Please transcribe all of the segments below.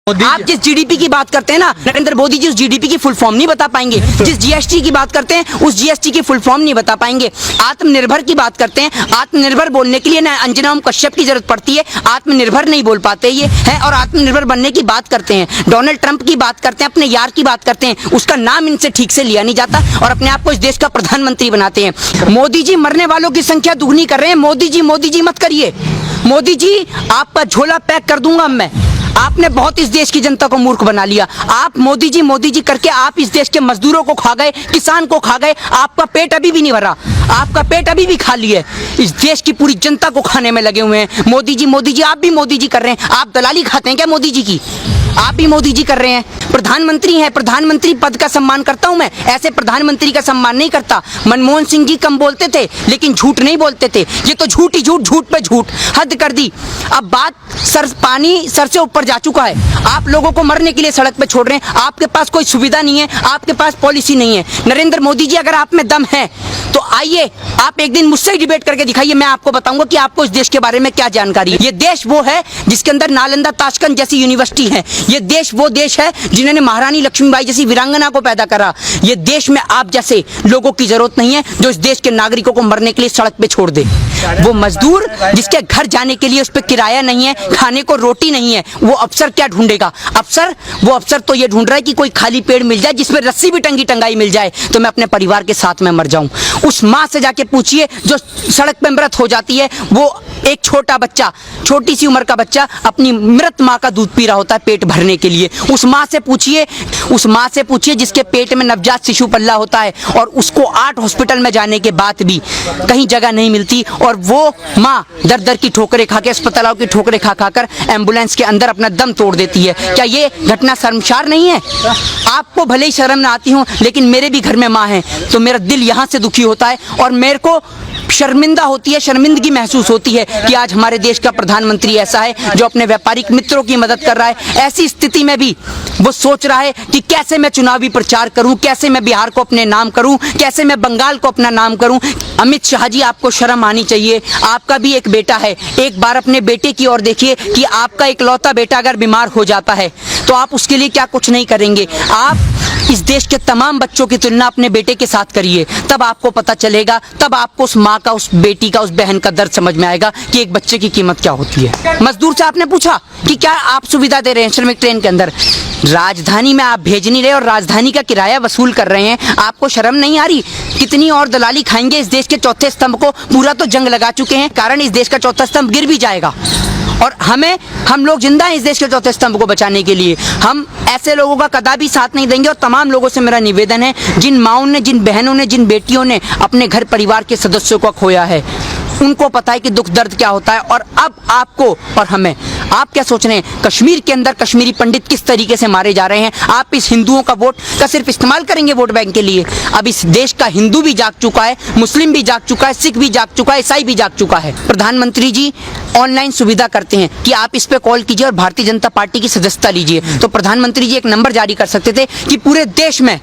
आप जिस जीडीपी की बात करते हैं ना, नरेंद्र मोदी जी उस जीडीपी की फुल फॉर्म नहीं बता पाएंगे। जिस जीएसटी की बात करते हैं उस जीएसटी की फुल फॉर्म नहीं बता पाएंगे। आत्मनिर्भर की बात करते हैं, आत्मनिर्भर बोलने के लिए ना अंजना ओम कश्यप की जरूरत पड़ती है, आत्मनिर्भर नहीं बोल पाते ये हैं। और आत्मनिर्भर बनने की बात करते हैं, डोनाल्ड ट्रंप की बात करते हैं, अपने यार की बात करते हैं, उसका नाम इनसे ठीक से लिया नहीं जाता और अपने आप को इस देश का प्रधानमंत्री बनाते हैं। मोदी जी मरने वालों की संख्या दुगनी कर रहे हैं। मोदी जी मत करिए। मोदी जी आपका झोला पैक कर दूंगा मैं। आपने बहुत इस देश की जनता को मूर्ख बना लिया। आप मोदी जी करके आप इस देश के मजदूरों को खा गए, किसान को खा गए। आपका पेट अभी भी नहीं भरा, आपका पेट अभी भी खाली है। इस देश की पूरी जनता को खाने में लगे हुए हैं। मोदी जी आप भी मोदी जी कर रहे हैं। आप दलाली खाते हैं क्या मोदी जी की? आप भी मोदी जी कर रहे हैं। प्रधानमंत्री हैं, प्रधानमंत्री पद का सम्मान करता हूं मैं, ऐसे प्रधानमंत्री का सम्मान नहीं करता। मनमोहन सिंह जी कम बोलते थे लेकिन झूठ नहीं बोलते थे। ये तो झूठ ही झूठ, झूठ पे झूठ, हद कर दी। अब बात पानी सर से ऊपर जा चुका है। आप लोगों को मरने के लिए सड़क पे छोड़ रहे हैं। आपके पास कोई सुविधा नहीं है, आपके पास पॉलिसी नहीं है। नरेंद्र मोदी जी अगर आप में दम है तो आइए, आप एक दिन मुझसे डिबेट करके दिखाइए। मैं आपको बताऊंगा कि आपको इस देश के बारे में क्या जानकारी है। ये देश वो है जिसके अंदर नालंदा, ताशकंद जैसी यूनिवर्सिटी है। ये देश वो देश है जिन्होंने महारानी लक्ष्मीबाई जैसी वीरांगना को पैदा करा। ये देश में आप जैसे लोगों की जरूरत नहीं है जो इस देश के नागरिकों को मरने के लिए सड़क पे छोड़ दे। वो मजदूर जिसके घर जाने के लिए उस पर किराया नहीं है, खाने को रोटी नहीं है, वो अफसर क्या ढूंढेगा? वो अफसर तो ये ढूंढ रहा है कि कोई खाली पेड़ मिल जाए जिसमें रस्सी भी टंगाई मिल जाए तो मैं अपने परिवार के साथ में मर जाऊं। उस माँ से जाके पूछिए जो सड़क पे मृत हो जाती है। वो एक छोटा बच्चा, छोटी सी उम्र का बच्चा अपनी मृत माँ का दूध पी रहा होता है पेट भरने के लिए। उस माँ से पूछिए जिसके पेट में नवजात शिशु पल्ला होता है और उसको 8 हॉस्पिटल में जाने के बाद भी कहीं जगह नहीं मिलती और वो माँ दर दर की ठोकरें खा के, अस्पतालों की ठोकरें खा कर एम्बुलेंस के अंदर अपना दम तोड़ देती है। क्या ये घटना शर्मसार नहीं है? आपको भले ही शर्म ना आती हो लेकिन मेरे भी घर में माँ है तो मेरा दिल यहाँ से दुखी होता है और मेरे को शर्मिंदगी महसूस होती है कि आज हमारे देश का प्रधानमंत्री ऐसा है जो अपने व्यापारिक मित्रों की मदद कर रहा है। ऐसी स्थिति में भी वो सोच रहा है कि कैसे मैं चुनावी प्रचार करूं, कैसे मैं बिहार को अपने नाम करूं, कैसे मैं बंगाल को अपना नाम करूं। अमित शाह जी, आपको शर्म आनी चाहिए। आपका भी एक बेटा है, एक बार अपने बेटे की ओर देखिए कि आपका इकलौता बेटा अगर बीमार हो जाता है तो आप उसके लिए क्या कुछ नहीं करेंगे। आप इस देश के तमाम बच्चों की तुलना अपने बेटे के साथ करिए, तब आपको पता चलेगा, तब आपको उस माँ का, उस बेटी का, उस बहन का दर्द समझ में आएगा कि एक बच्चे की कीमत क्या होती है। मजदूर से आपने पूछा कि क्या आप सुविधा दे रहे हैं श्रमिक ट्रेन के अंदर? राजधानी में आप भेज नहीं रहे और राजधानी का किराया वसूल कर रहे हैं। आपको शर्म नहीं आ रही? कितनी और दलाली खाएंगे? इस देश के चौथे स्तंभ को पूरा तो जंग लगा चुके हैं, कारण इस देश का चौथा स्तंभ गिर भी जाएगा और हम लोग जिंदा हैं इस देश के चौथे स्तंभ को बचाने के लिए। हम ऐसे लोगों का कदापि साथ नहीं देंगे और तमाम लोगों से मेरा निवेदन है, जिन माँओं ने, जिन बहनों ने, जिन बेटियों ने अपने घर परिवार के सदस्यों को खोया है, उनको पता है कि दुख दर्द क्या होता है। और अब आपको और हमें, आप क्या सोच रहे हैं कश्मीर के अंदर कश्मीरी पंडित किस तरीके से मारे जा रहे हैं? आप इस हिंदुओं का वोट का सिर्फ इस्तेमाल करेंगे वोट बैंक के लिए? अब इस देश का हिंदू भी जाग चुका है, मुस्लिम भी जाग चुका है, सिख भी जाग चुका है, ईसाई भी जाग चुका है। प्रधानमंत्री जी ऑनलाइन सुविधा करते हैं कि आप इस पे कॉल कीजिए और भारतीय जनता पार्टी की सदस्यता लीजिए। तो प्रधानमंत्री जी एक नंबर जारी कर सकते थे कि पूरे देश में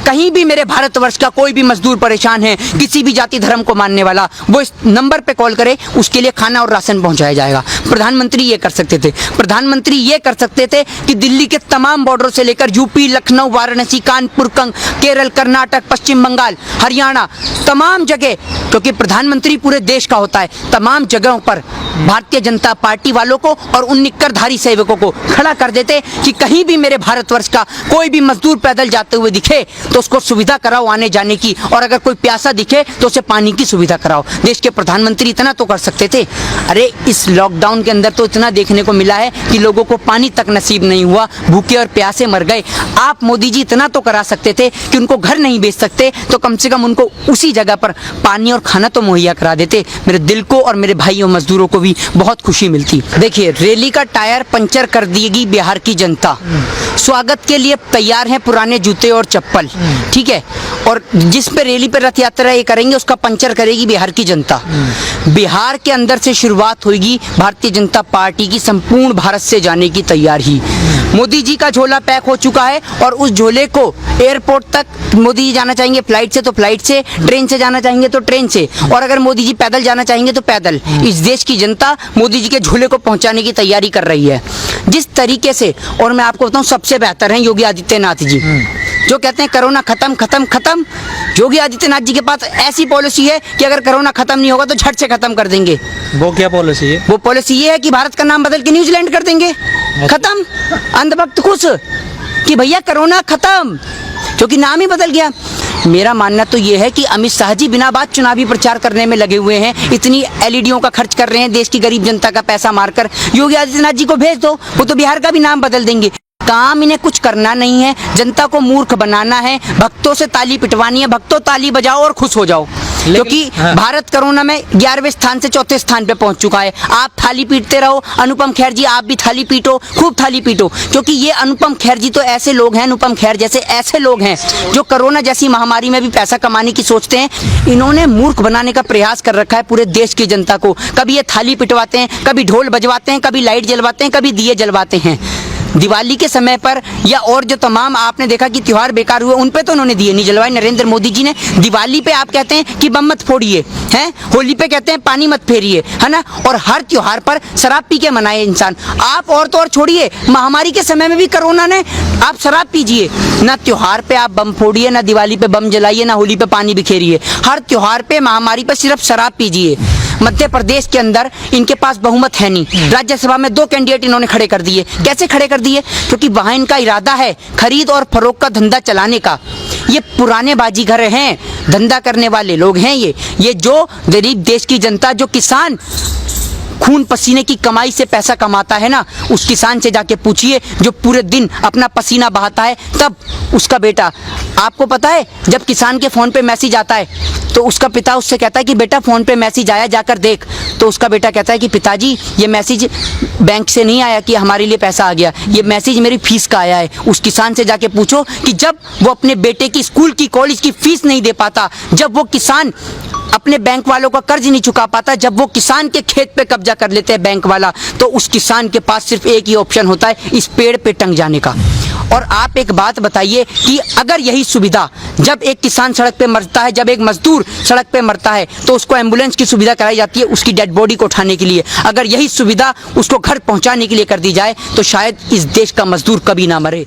कहीं भी मेरे भारतवर्ष का कोई भी मजदूर परेशान है, किसी भी जाति धर्म को मानने वाला, वो इस नंबर पे कॉल करे, उसके लिए खाना और राशन पहुंचाया जाएगा। प्रधानमंत्री ये कर सकते थे। प्रधानमंत्री ये कर सकते थे कि दिल्ली के तमाम बॉर्डरों से लेकर यूपी, लखनऊ, वाराणसी, कानपुर, केरल, कर्नाटक, पश्चिम बंगाल, हरियाणा, तमाम जगह, क्योंकि प्रधानमंत्री पूरे देश का होता है, तमाम जगहों पर भारतीय जनता पार्टी वालों को और उन निक्करधारी सेवकों को खड़ा कर देते कि कहीं भी मेरे भारतवर्ष का कोई भी मजदूर पैदल जाते हुए दिखे तो उसको सुविधा कराओ आने जाने की, और अगर कोई प्यासा दिखे तो उसे पानी की सुविधा कराओ। देश के प्रधानमंत्री इतना तो कर सकते थे। अरे इस लॉकडाउन के अंदर तो इतना देखने को मिला है कि लोगों को पानी तक नसीब नहीं हुआ, भूखे और प्यासे मर गए। आप मोदी जी इतना तो करा सकते थे कि उनको घर नहीं बेच सकते तो कम से कम उनको उसी जगह पर पानी और खाना तो मुहैया करा देते। मेरे दिल को और मेरे भाइयों मजदूरों को भी बहुत खुशी मिलती। देखिए, रैली का टायर पंचर कर देगी बिहार की जनता, स्वागत के लिए तैयार हैं पुराने जूते और चप्पल, ठीक है, और जिस पे रैली पे रथ यात्रा ये करेंगे उसका पंचर करेगी बिहार की जनता। बिहार के अंदर से शुरुआत होगी भारतीय जनता पार्टी की संपूर्ण भारत से जाने की तैयारी। मोदी जी का झोला पैक हो चुका है और उस झोले को एयरपोर्ट तक मोदी जी जाना चाहेंगे फ्लाइट से तो फ्लाइट से, ट्रेन से जाना चाहेंगे तो ट्रेन से, और अगर मोदी जी पैदल जाना चाहेंगे तो पैदल। इस देश की जनता मोदी जी के झोले को पहुंचाने की तैयारी कर रही है जिस तरीके से। और मैं आपको बताऊं सबसे बेहतर हैं योगी आदित्यनाथ जी, जो कहते हैं कोरोना खत्म खत्म खत्म। योगी आदित्यनाथ जी के पास ऐसी पॉलिसी है कि अगर कोरोना खत्म नहीं होगा तो झट से खत्म कर देंगे। वो क्या पॉलिसी है? वो पॉलिसी ये है कि भारत का नाम बदल के न्यूजीलैंड कर देंगे। खत्म, अंधभक्त खुश कि भैया कोरोना खत्म, क्योंकि नाम ही बदल गया। मेरा मानना तो ये है कि अमित शाह जी बिना बात चुनावी प्रचार करने में लगे हुए हैं, इतनी एलईडीओं का खर्च कर रहे हैं देश की गरीब जनता का पैसा मारकर। योगी आदित्यनाथ जी को भेज दो, वो तो बिहार का भी नाम बदल देंगे। काम इन्हें कुछ करना नहीं है, जनता को मूर्ख बनाना है, भक्तों से ताली पिटवानी है। भक्तों ताली बजाओ और खुश हो जाओ, क्योंकि भारत कोरोना में 11वें स्थान से 4थे स्थान पे पहुंच चुका है। आप थाली पीटते रहो, अनुपम खेर जी आप भी थाली पीटो, खूब थाली पीटो, क्योंकि ये अनुपम खेर जी तो ऐसे लोग हैं, अनुपम खेर जैसे ऐसे लोग हैं जो कोरोना जैसी महामारी में भी पैसा कमाने की सोचते हैं। इन्होंने मूर्ख बनाने का प्रयास कर रखा है पूरे देश की जनता को। कभी ये थाली पिटवाते हैं, कभी ढोल बजवाते हैं, कभी लाइट जलवाते हैं, कभी दिए जलवाते हैं। दिवाली के समय पर या और जो तमाम आपने देखा कि त्योहार बेकार हुए, उन पे तो उन्होंने दिए नहीं जलवाए नरेंद्र मोदी जी ने। दिवाली पे आप कहते हैं कि बम मत फोड़िए, हैं, होली पे कहते हैं पानी मत फेरिए, है ना, और हर त्योहार पर शराब पी के मनाए इंसान। आप और तो और छोड़िए, महामारी के समय में भी कोरोना ने, आप शराब पीजिए, ना त्योहार पे आप बम फोड़िए, ना दिवाली पे बम जलाइए, ना होली पे पानी बिखेरिए। हर त्योहार पे महामारी पे सिर्फ शराब पीजिए। मध्य प्रदेश के अंदर इनके पास बहुमत है नहीं, राज्यसभा में 2 कैंडिडेट इन्होंने खड़े कर दिए। कैसे खड़े कर दिए? क्योंकि वहां इनका इरादा है खरीद और फरोख्त का धंधा चलाने का। ये पुराने बाजीगर हैं, धंधा करने वाले लोग हैं। ये जो गरीब देश की जनता, जो किसान खून पसीने की कमाई से पैसा कमाता है ना, उस किसान से जाके पूछिए जो पूरे दिन अपना पसीना बहाता है, तब उसका बेटा, आपको पता है जब किसान के फोन पे मैसेज आता है तो उसका पिता उससे कहता है कि बेटा फोन पे मैसेज आया, जाकर देख। तो उसका बेटा कहता है कि पिताजी ये मैसेज बैंक से नहीं आया कि हमारे लिए पैसा आ गया, ये मैसेज मेरी फीस का आया है। उस किसान से जाके पूछो कि जब वो अपने बेटे की स्कूल की कॉलेज की फीस नहीं दे पाता, जब वो किसान अपने बैंक वालों का कर्ज नहीं चुका पाता, जब वो किसान के खेत पे कब्जा कर लेते हैं बैंक वाला, तो उस किसान के पास सिर्फ एक ही ऑप्शन होता है, इस पेड़ पे टंग जाने का। और आप एक बात बताइए कि अगर यही सुविधा, जब एक किसान सड़क पे मरता है, जब एक मजदूर सड़क पे मरता है, तो उसको एम्बुलेंस की सुविधा कराई जाती है उसकी डेड बॉडी को उठाने के लिए। अगर यही सुविधा उसको घर पहुंचाने के लिए कर दी जाए तो शायद इस देश का मजदूर कभी ना मरे।